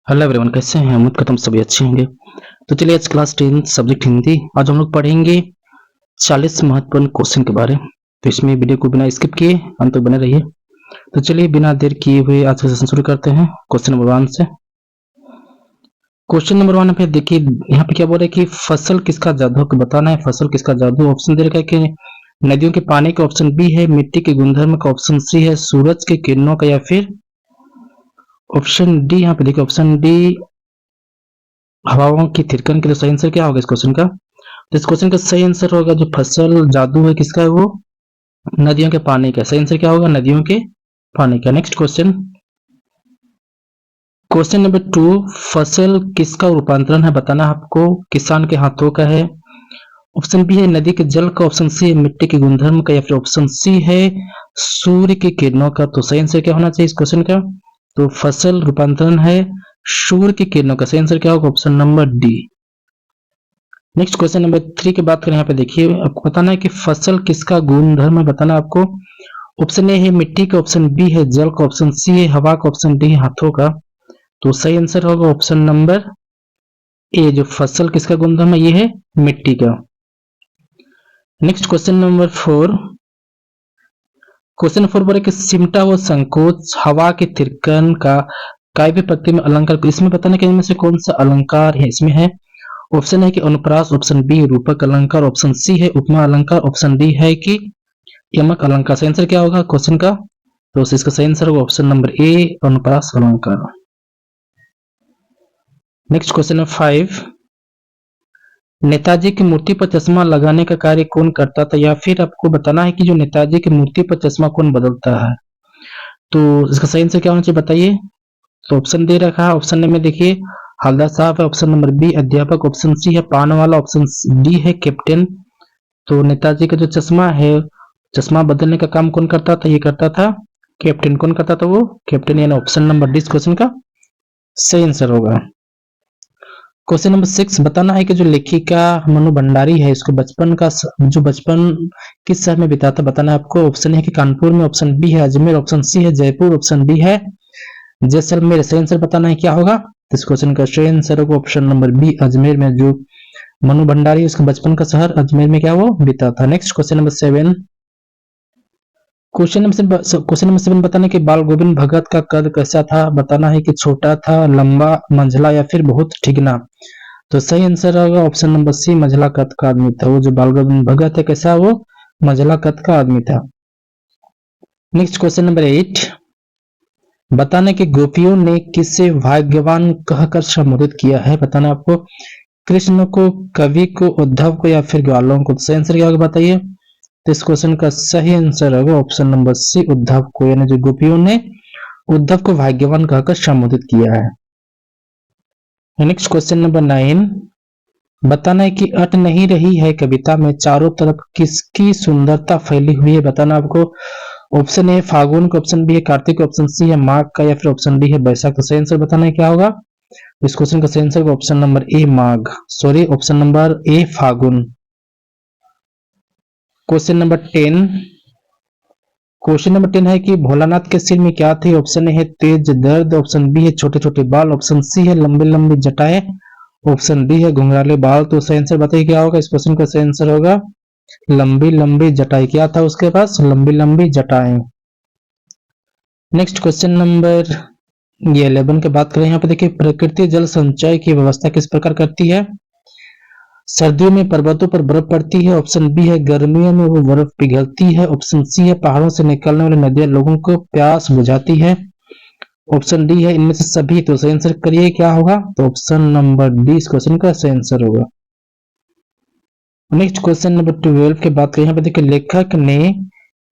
Hello everyone, कैसे हैं? उम्मीद करता हूं सभी अच्छे होंगे। तो चलिए आज क्लास 10 सब्जेक्ट हिंदी। आज हम लोग पढ़ेंगे 40 महत्वपूर्ण क्वेश्चन के बारे। तो इसमें वीडियो को बिना स्किप किए अंत तक बने रहिए। तो चलिए बिना देर किए हुए आज का सेशन शुरू करते हैं क्वेश्चन नंबर 1 से। क्वेश्चन नंबर 1 पे देखिए, यहाँ पे क्या बोल रहे हैं कि फसल किसका जादू है, बताना है फसल किसका जादू। ऑप्शन दे रखा है कि नदियों के पानी का, ऑप्शन बी है मिट्टी के गुणधर्म का, ऑप्शन सी है सूरज के किरणों का, या फिर ऑप्शन डी। यहाँ पे देखिए ऑप्शन डी हवाओं की थिरकन के। लिए सही आंसर क्या होगा इस क्वेश्चन का? तो इस क्वेश्चन का सही आंसर होगा जो फसल जादू है किसका है, वो नदियों के पानी का। सही आंसर क्या होगा? नदियों के पानी का। नेक्स्ट क्वेश्चन, क्वेश्चन नंबर 2, फसल किसका रूपांतरण है, बताना आपको किसान के हाथों का है। ऑप्शन बी है नदी के जल का, ऑप्शन सी है मिट्टी के गुणधर्म का, या फिर ऑप्शन सी है सूर्य की किरणों का। तो सही आंसर क्या होना चाहिए इस क्वेश्चन का? तो फसल रूपांतरण है सूर्य की किरणों का। सही आंसर क्या होगा? Option number D. Next question number 3 की बात करें, यहाँ पे देखिए आपको बताना है कि फसल किसका गुणधर्म है, बताना आपको। ऑप्शन ए है मिट्टी का, ऑप्शन बी है जल का, ऑप्शन सी है हवा का, ऑप्शन डी है हाथों का। तो सही आंसर होगा ऑप्शन नंबर ए, जो फसल किसका गुणधर्म है ये है मिट्टी का। नेक्स्ट क्वेश्चन नंबर 4, क्वेश्चन 4 बोले कि सिमटा व संकोच हवा के थिरकन का काव्य प्रकृति में अलंकार। इसमें बताना कि इनमें से कौन सा अलंकार है। इसमें है ऑप्शन है कि अनुप्रास, ऑप्शन बी रूपक अलंकार, ऑप्शन सी है उपमा अलंकार, ऑप्शन डी है कि यमक अलंकार। सही आंसर क्या होगा क्वेश्चन का? तो इसका सही आंसर होगा ऑप्शन नंबर ए, अनुप्रास अलंकार। नेक्स्ट क्वेश्चन नंबर 5, नेताजी की मूर्ति पर चश्मा लगाने का कार्य कौन करता था, या फिर आपको बताना है कि जो नेताजी की मूर्ति पर चश्मा कौन बदलता है। तो इसका सही आंसर क्या होना चाहिए बताइए। तो ऑप्शन दे रखा है, ऑप्शन में देखिए हवलदार साहब है, ऑप्शन नंबर बी अध्यापक, ऑप्शन सी है पान वाला, ऑप्शन डी है कैप्टन। तो नेताजी का जो चश्मा है, चश्मा बदलने का काम कौन करता था? ये करता था कैप्टन। कौन करता था? वो कैप्टन, यानी ऑप्शन नंबर डी इस क्वेश्चन का सही आंसर होगा। क्वेश्चन नंबर 6, बताना है कि जो लेखिका मनु भंडारी है, इसको बचपन किस शहर में बिता था, बताना है आपको। ऑप्शन है कि कानपुर में, ऑप्शन बी है अजमेर, ऑप्शन सी है जयपुर, ऑप्शन डी है जैसलमेर। सही आंसर बताना है क्या होगा। इस क्वेश्चन का सही आंसर होगा ऑप्शन नंबर बी, अजमेर में। जो मनु भंडारी उसका बचपन का शहर अजमेर में क्या वो बीता था। Next question number 7, question number 7 बताने कि बाल गोविंद भगत का कद कैसा था, बताना है कि छोटा था, लंबा, मंझला, या फिर बहुत ठिगना। तो सही आंसर होगा ऑप्शन नंबर सी, मंझला कद का आदमी था। वो जो बाल गोविंद भगत है कैसा, वो मंझला कद का आदमी था। नेक्स्ट क्वेश्चन नंबर 8, बताने कि गोपियों ने किससे भाग्यवान कहकर संबोधित किया है, बताना आपको। कृष्ण को, कवि को, उद्धव को, या फिर ग्वालों को। सही आंसर क्या होगा बताइए। तो इस क्वेश्चन का सही आंसर होगा ऑप्शन नंबर सी, उद्धव को, यानी जो गोपियों ने उद्धव को भाग्यवान कहकर संबोधित किया है। नेक्स्ट क्वेश्चन नंबर 9, बताना है कि अट नहीं रही है कविता में चारों तरफ किसकी सुंदरता फैली हुई है, बताना आपको। ऑप्शन ए फागुन का, ऑप्शन बी है कार्तिक, ऑप्शन सी है माघ का, या फिर ऑप्शन डी है बैसाख। तो सही आंसर बताना है क्या होगा। इस क्वेश्चन का सही आंसर होगा option number A Magh, sorry option number A Phagun. Question number 10, question number 10 है कि भोलानाथ के सिर में क्या थे। ऑप्शन ए है तेज दर्द, ऑप्शन बी है छोटे छोटे बाल, ऑप्शन सी है लंबी लंबी जटाएं, ऑप्शन डी है घुंघराले बाल। तो सही आंसर बताइए क्या होगा। इस क्वेश्चन का सही आंसर होगा लंबी लंबी जटाएं। क्या था उसके पास? लंबी लंबी जटाएं। नेक्स्ट क्वेश्चन नंबर 11 की बात करें, यहाँ पे देखिए प्रकृति जल संचय की व्यवस्था किस प्रकार करती है। सर्दियों में पर्वतों पर बर्फ पड़ती है, ऑप्शन बी है गर्मियों में वो बर्फ पिघलती है, ऑप्शन सी है पहाड़ों से निकलने वाली नदियां लोगों को प्यास बुझाती है, ऑप्शन डी है इनमें से सभी। तो सही आंसर करिए क्या होगा। तो ऑप्शन नंबर डी इस क्वेश्चन का सही आंसर होगा। नेक्स्ट क्वेश्चन नंबर 12 की बात करें, यहाँ पे देखिए लेखक ने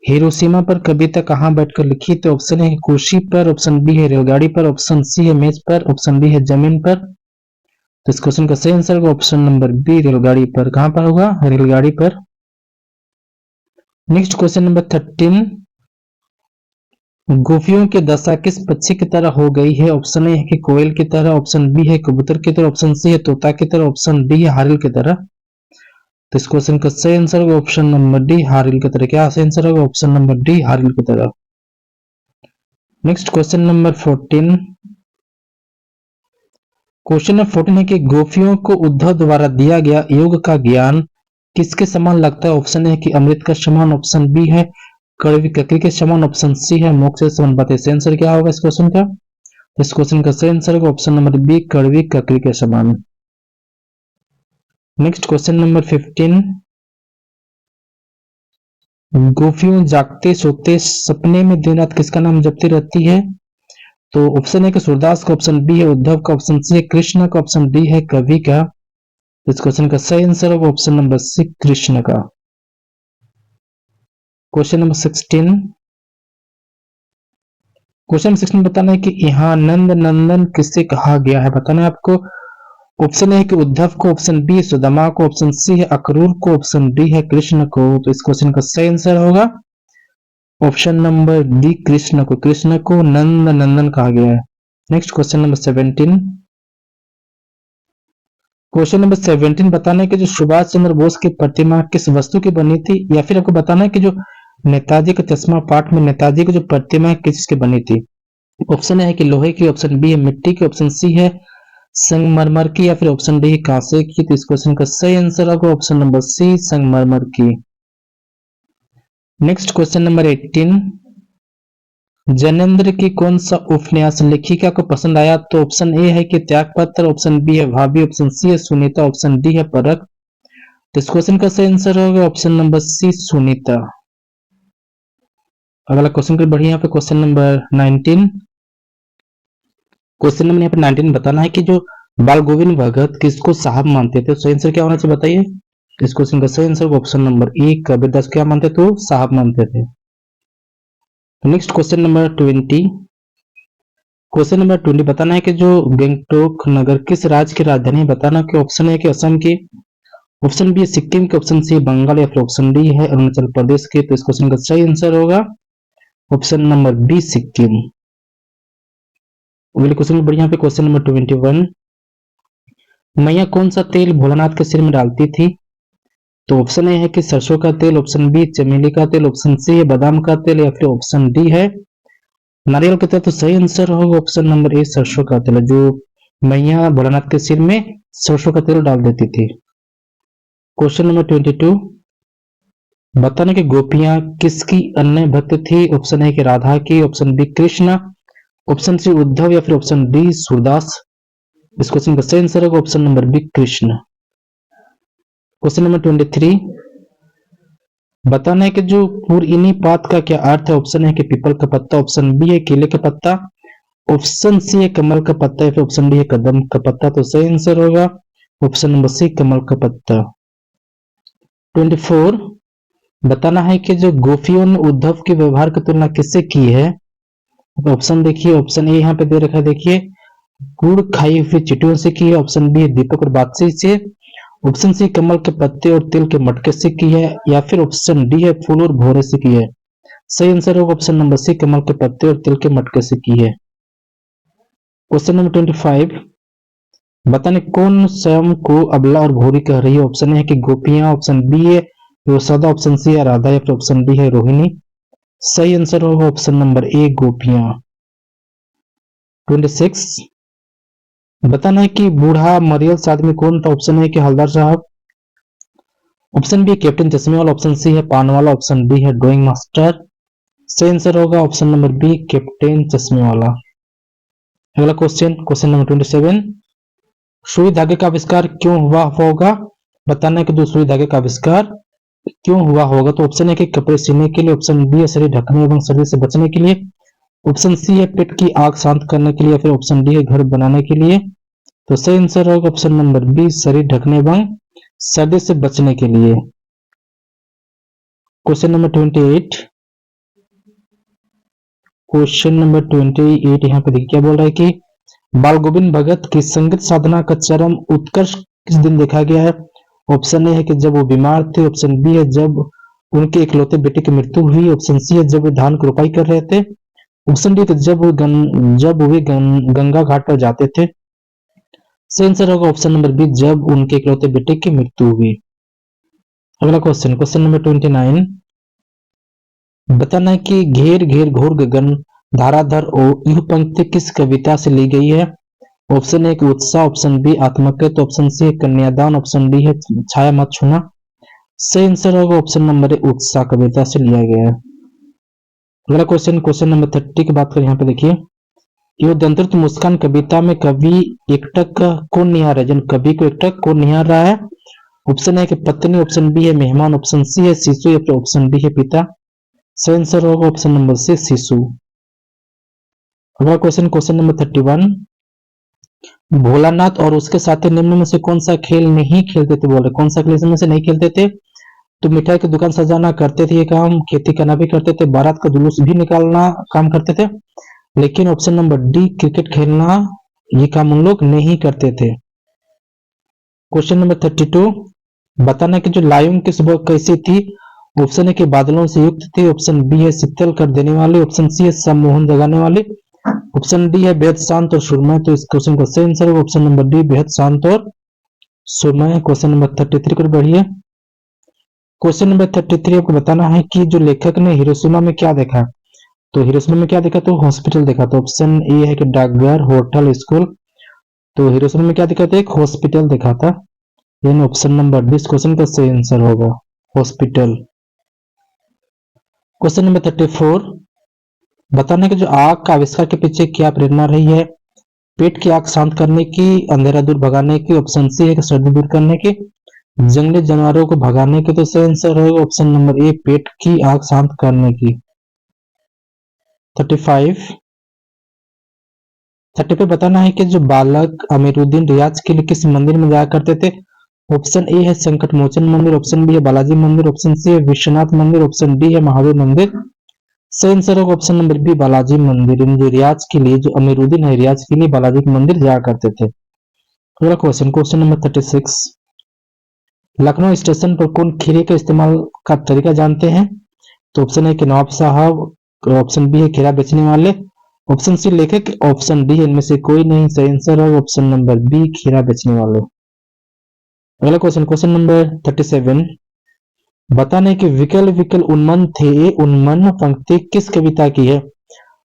हिरोशिमा पर कविता कहाँ बैठकर लिखी। तो ऑप्शन है कुर्सी पर, ऑप्शन बी है रेलगाड़ी पर, ऑप्शन सी है मेज पर, ऑप्शन डी है जमीन पर। तो इस क्वेश्चन का सही आंसर होगा ऑप्शन नंबर बी, रेलगाड़ी पर। कहां पर होगा? रेलगाड़ी पर। नेक्स्ट क्वेश्चन नंबर 13, गोपियों की दशा किस पक्षी की तरह हो गई है। ऑप्शन ए है कि कोयल की तरह, ऑप्शन बी है कबूतर की तरह, ऑप्शन सी है तोता की तरह, ऑप्शन डी है हारिल की तरह। तो इस क्वेश्चन का सही आंसर होगा ऑप्शन नंबर डी, हारिल की तरह। क्या सही आंसर होगा? ऑप्शन नंबर डी, हारिल की तरह। Next question number 14, question number 14 है कि गोपियों को उद्धव द्वारा दिया गया योग का ज्ञान किसके समान लगता है? ऑप्शन है कि अमृत का समान, ऑप्शन बी है कड़वी ककड़ी के समान, ऑप्शन सी है मोक्ष से समान। बताइए सही आंसर क्या होगा इस क्वेश्चन का? इस क्वेश्चन का सही आंसर होगा ऑप्शन नंबर बी कड़वी ककड़ी के समान। नेक्स्ट क्वेश्चन नंबर 15, गोपियों जागते सोते सपने में दिन रात किसका नाम जपती रहती है? तो ऑप्शन है कि सूरदास का, ऑप्शन बी है उद्धव का, ऑप्शन सी है कृष्ण का, ऑप्शन डी है कवि का। इस क्वेश्चन का सही आंसर होगा ऑप्शन नंबर सी कृष्ण का। क्वेश्चन नंबर 16, क्वेश्चन 16 बताना है कि यहाँ नंद नंदन किससे कहा गया है? बताना है आपको। ऑप्शन है कि उद्धव को, ऑप्शन बी है सुदामा को, ऑप्शन सी है अक्रूर को, ऑप्शन डी है कृष्ण को। तो इस क्वेश्चन का सही आंसर होगा ऑप्शन नंबर डी कृष्ण को। कृष्ण को नंद नंदन कहा गया है। Next question number 17, question number 17 बताना है कि जो सुभाष चंद्र बोस की प्रतिमा किस वस्तु की बनी थी, या फिर आपको बताना है कि जो नेताजी का चश्मा पाठ में नेताजी की जो प्रतिमा है किस की बनी थी। ऑप्शन है कि लोहे की, ऑप्शन बी है मिट्टी की, ऑप्शन सी है संगमरमर की, या फिर ऑप्शन डी है कांसे की। तो इस क्वेश्चन का सही आंसर होगा ऑप्शन नंबर सी संगमरमर की। नेक्स्ट क्वेश्चन नंबर 18, जैनेन्द्र की कौन सा उपन्यास लेखिका को पसंद आया? तो ऑप्शन ए है कि त्यागपत्र, ऑप्शन बी है भाभी, ऑप्शन सी है सुनीता, ऑप्शन डी है परख। तो इस क्वेश्चन का सही आंसर होगा ऑप्शन नंबर सी सुनीता। अगला क्वेश्चन को बढ़िया, यहाँ पे क्वेश्चन नंबर 19, क्वेश्चन नंबर यहाँ पे 19 बताना है कि जो बाल गोविंद भगत किसको साहब मानते थे? सही आंसर क्या होना चाहिए बताइए। इस क्वेश्चन का सही answer option number A Kabirdas क्या मानते थे? साहब मानते थे। Next question number 20, question number 20 बताना है कि जो गंगटोक नगर किस राज्य की राजधानी है? बताना कि ऑप्शन है कि असम की, ऑप्शन बी है सिक्किम की, ऑप्शन सी बंगाल, या फिर ऑप्शन डी है अरुणाचल प्रदेश की। तो इस क्वेश्चन का सही आंसर होगा ऑप्शन नंबर बी सिक्किम। अगले क्वेश्चन में बढ़िया पे क्वेश्चन नंबर 21, मैया कौन सा तेल भोलानाथ के सिर में डालती थी? तो ऑप्शन ए है कि सरसों का तेल, ऑप्शन बी चमेली का तेल, ऑप्शन सी है बादाम का तेल, या फिर ऑप्शन डी है नारियल का तेल। तो सही आंसर होगा ऑप्शन नंबर ए सरसों का तेल, जो मैया भोलानाथ के सिर में सरसों का तेल डाल देती थी। क्वेश्चन नंबर 22, बताने की गोपियां किसकी अन्य भक्त थी? ऑप्शन है कि राधा की, option B Krishna, option C Uddhav, या फिर ऑप्शन डी सूरदास। इस क्वेश्चन का सही आंसर होगा option number B Krishna. Question number 23, बताना है कि जो पुरइनी पात का क्या अर्थ है? ऑप्शन है कि पीपल का पत्ता, ऑप्शन बी है केले का पत्ता, ऑप्शन सी है कमल का पत्ता, या फिर ऑप्शन डी है कदम का पत्ता। तो सही आंसर होगा ऑप्शन नंबर सी कमल का पत्ता। 24, बताना है कि जो गोपियों ने उद्धव के व्यवहार की तुलना किससे की है? ऑप्शन देखिए, ऑप्शन ए यहाँ पे दे रखा है, देखिए गुड़ खाई हुई चिट्टियों से की है, ऑप्शन बी दीपक और बादशाह से, ऑप्शन सी कमल के पत्ते और तिल के मटके से की है, या फिर ऑप्शन डी है फूल और भौरे से की है। सही आंसर होगा ऑप्शन नंबर सी कमल के पत्ते और तिल के मटके से की है। क्वेश्चन नंबर 25, बताने कौन स्वयं को अबला और भोरी कह रही है? ऑप्शन है कि गोपियां, ऑप्शन बी है यशोदा, ऑप्शन सी है राधा, या फिर ऑप्शन डी है रोहिणी। सही आंसर होगा ऑप्शन नंबर ए गोपियां। 26, बताना है कि बूढ़ा मरियल आदमी कौन था? ऑप्शन है कि हलदर साहब, ऑप्शन बी कैप्टन चश्मे वाला, ऑप्शन सी है पान वाला, ऑप्शन डी है ड्राइंग मास्टर। सही आंसर होगा ऑप्शन नंबर बी कैप्टन चश्मे वाला। अगला क्वेश्चन, क्वेश्चन नंबर 27, सुई धागे का आविष्कार क्यों हुआ होगा? बताना है कि जो सुई धागे का आविष्कार क्यों हुआ होगा? तो ऑप्शन है कि कपड़े सीने के लिए, ऑप्शन बी है शरीर ढकने एवं सर्दी से बचने के लिए, ऑप्शन सी है पेट की आग शांत करने के लिए, या फिर ऑप्शन डी है घर बनाने के लिए। तो सही आंसर होगा ऑप्शन नंबर बी शरीर ढकने एवं सर्दी से बचने के लिए। क्वेश्चन नंबर 28, क्वेश्चन नंबर 28 यहाँ पे देखिए क्या बोल रहा है कि बाल गोविंद भगत की संगीत साधना का चरम उत्कर्ष किस दिन देखा गया है? ऑप्शन ए है कि जब वो बीमार थे, ऑप्शन बी है जब उनके इकलौते बेटे की मृत्यु हुई, ऑप्शन सी है जब वे धान की रोपाई कर रहे थे, ऑप्शन डी जब वे गंगा घाट पर जाते थे। सही आंसर होगा ऑप्शन नंबर बी जब उनके इकलौते बेटे की मृत्यु हुई। अगला क्वेश्चन, क्वेश्चन नंबर 29, बताना है कि घेर घेर घोर गगन धाराधर और यह पंक्ति किस कविता से ली गई है? ऑप्शन ए उत्साह, ऑप्शन बी आत्मकृत, ऑप्शन सी कन्यादान, ऑप्शन डी है छाया मत छूना। सही आंसर होगा ऑप्शन नंबर ए उत्साह कविता से लिया गया है। अगला क्वेश्चन नंबर 30 की बात करें, यहाँ पे देखिए, युद्धंतरित मुस्कान कविता में कवि एकटक कौन निहार है, कवि को एकटक कौन निहार रहा है। ऑप्शन है कि पत्नी, ऑप्शन बी है मेहमान, ऑप्शन सी है शिशु या फिर ऑप्शन डी है पिता। सही आंसर होगा ऑप्शन नंबर सी शिशु। अगला क्वेश्चन नंबर 31, भोलानाथ और उसके साथी निम्न में से कौन सा खेल नहीं खेलते थे, बोल रहे कौन सा खेल इसमें से नहीं खेलते थे। तो मिठाई की दुकान सजाना करते थे ये काम, खेती करना भी करते थे, बारात का जुलूस भी निकालना काम करते थे, लेकिन ऑप्शन नंबर डी क्रिकेट खेलना ये काम उन लोग नहीं करते थे। क्वेश्चन नंबर 32, बताना कि जो लायुंग की सुबह कैसी थी। ऑप्शन है कि बादलों से युक्त थी, ऑप्शन बी है शीतल कर देने वाली, ऑप्शन सी है सम्मोहन जगाने वाली, ऑप्शन डी है बेहद शांत और सुरमय। तो इस क्वेश्चन का सही आंसर है ऑप्शन नंबर डी बेहद शांत और सुरमय। क्वेश्चन नंबर 33 पर बढ़िए। क्वेश्चन नंबर 33 आपको बताना है कि जो लेखक ने हिरोशिमा में क्या देखा। तो हिरोशिमा में क्या देखा, तो हॉस्पिटल देखा। तो ऑप्शन ए है कि डाकघर, होटल, स्कूल। तो हिरोशिमा में क्या देखा था, एक हॉस्पिटल देखा था, यानी ऑप्शन नंबर डी इस क्वेश्चन का सही आंसर होगा हॉस्पिटल। क्वेश्चन नंबर 34, बताने कि जो आग का आविष्कार के पीछे क्या प्रेरणा रही है। पेट की आग शांत करने की, अंधेरा दूर भगाने की, ऑप्शन सी है कि सर्दी दूर करने की, जंगली जानवरों को भगाने की। तो सही आंसर होगा ऑप्शन नंबर ए पेट की आग शांत करने की। 35 बताना है कि जो बालक अमीरुद्दीन रियाज के लिए किस मंदिर में जाया करते थे। ऑप्शन ए है संकट मोचन मंदिर, ऑप्शन बी है बालाजी मंदिर, ऑप्शन सी है विश्वनाथ मंदिर, ऑप्शन डी है महावीर मंदिर। सही आंसर होगा ऑप्शन नंबर बी बालाजी मंदिर। जो रियाज के लिए, जो अमीरुद्दीन है रियाज के लिए बालाजी के मंदिर जाया करते थे। अगला क्वेश्चन नंबर 36, लखनऊ स्टेशन पर कौन खीरे का इस्तेमाल का तरीका जानते हैं। तो ऑप्शन है कि नवाब साहब, ऑप्शन बी है खीरा बेचने वाले, ऑप्शन सी लेखक, ऑप्शन डी इनमें से कोई नहीं। सही आंसर है ऑप्शन नंबर बी खीरा बेचने वाले। अगला क्वेश्चन नंबर 37, बताने कि विकल विकल उन्मन थे, उन्मन पंक्ति किस कविता की है।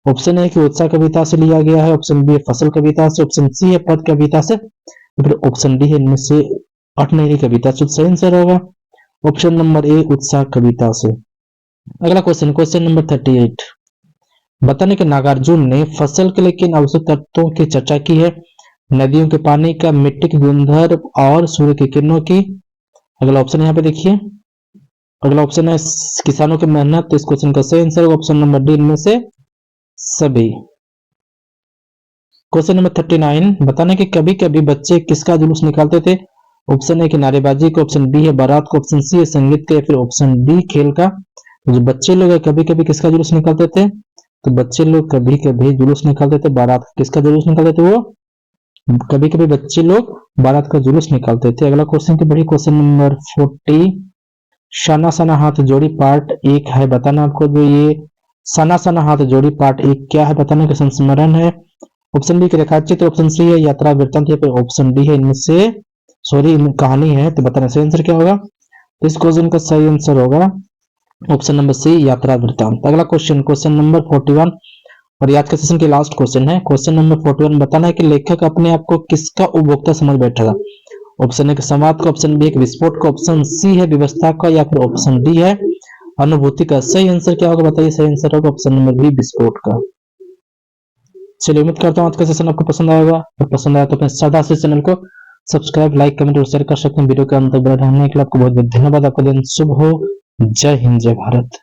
ऑप्शन है कि उत्साह कविता से लिया गया है, ऑप्शन बी है फसल कविता से, ऑप्शन सी है पद कविता से, फिर ऑप्शन डी है इनमें से अठनेरी कविता से। सही आंसर होगा ऑप्शन नंबर ए उत्साह कविता से। अगला क्वेश्चन नंबर 38, बताने के नागार्जुन ने फसल के लिए किन आवश्यक तत्वों की चर्चा की है। नदियों के पानी का, मिट्टी के गुणधर्म और सूर्य की किरणों की। अगला ऑप्शन यहाँ पे देखिए, अगला ऑप्शन है किसानों की मेहनत। तो इस क्वेश्चन का सही आंसर ऑप्शन नंबर डी इनमें से सभी। क्वेश्चन नंबर 39, बताने कि कभी कभी बच्चे किसका जुलूस निकालते थे। ऑप्शन है कि नारेबाजी का, ऑप्शन बी है बारात का, ऑप्शन सी है संगीत का, या फिर ऑप्शन डी खेल का। जो बच्चे लोग कभी कभी किसका जुलूस निकालते थे। तो बच्चे लोग कभी कभी जुलूस निकालते थे बारात। किसका जुलूस निकालते थे, वो कभी कभी बच्चे लोग बारात का जुलूस निकालते थे। अगला क्वेश्चन की बढ़ी, क्वेश्चन नंबर 40, सना सना हाथ जोड़ी पार्ट 1 है, बताना आपको जो ये सना सना हाथ जोड़ी पार्ट 1 क्या है, बताने का संस्मरण है। ऑप्शन बी रेखाचित्र, ऑप्शन सी है यात्रा वृत्तांत, या फिर ऑप्शन डी है इनमें से सॉरी कहानी है। तो बताना सही आंसर क्या होगा। इस क्वेश्चन का सही आंसर होगा ऑप्शन नंबर सी यात्रा वृत्तांत। अगला क्वेश्चन नंबर 41 और आज के सेशन के लास्ट क्वेश्चन है। क्वेश्चन नंबर 41, बताना है कि लेखक अपने आप को किसका उपभोक्ता समझ बैठेगा। ऑप्शन है कि समाज का, ऑप्शन बी है विस्फोट का, ऑप्शन सी है व्यवस्था का, या फिर ऑप्शन डी है अनुभूति का। सही आंसर क्या होगा बताइए। सही आंसर होगा ऑप्शन नंबर बी विस्फोट का। चलिए उम्मीद करता हूँ आज का सेशन आपको पसंद आएगा, और पसंद आया तो अपने श्रद्धा से चैनल को सब्सक्राइब, लाइक, कमेंट और शेयर कर सकते हैं। वीडियो के अंत तक बने रहने के लिए आपको बहुत बहुत धन्यवाद। आपका दिन शुभ हो। जय हिंद, जय भारत।